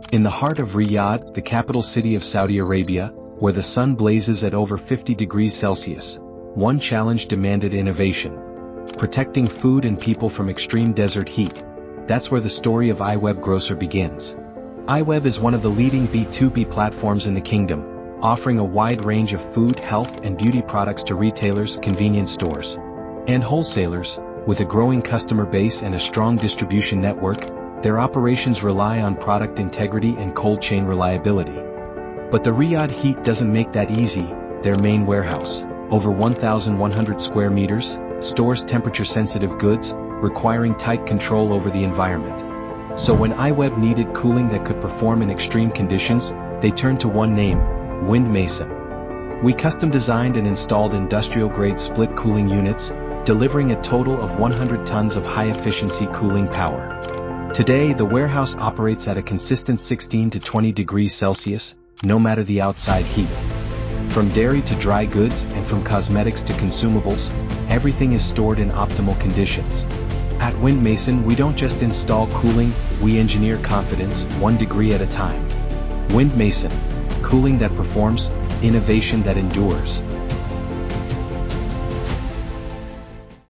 In the heart of Riyadh, the capital city of Saudi Arabia, where the sun blazes at over 50 degrees Celsius, one challenge demanded innovation. Protecting food and people from extreme desert heat. That's where the story of iWEB Grocer begins. iWEB is one of the leading B2B platforms in the kingdom, offering a wide range of food, health, and beauty products to retailers, convenience stores, and wholesalers. With a growing customer base and a strong distribution network, their operations rely on product integrity and cold chain reliability. But the Riyadh heat doesn't make that easy. Their main warehouse, over 1,100 square meters, stores temperature-sensitive goods, requiring tight control over the environment. So when iWEB needed cooling that could perform in extreme conditions, they turned to one name, Wind Mason. We custom-designed and installed industrial-grade split cooling units, delivering a total of 100 tons of high-efficiency cooling power. Today, the warehouse operates at a consistent 16 to 20 degrees Celsius, no matter the outside heat. From dairy to dry goods and from cosmetics to consumables, everything is stored in optimal conditions. At Wind Mason, we don't just install cooling, we engineer confidence, 1 degree at a time. Wind Mason, cooling that performs, innovation that endures.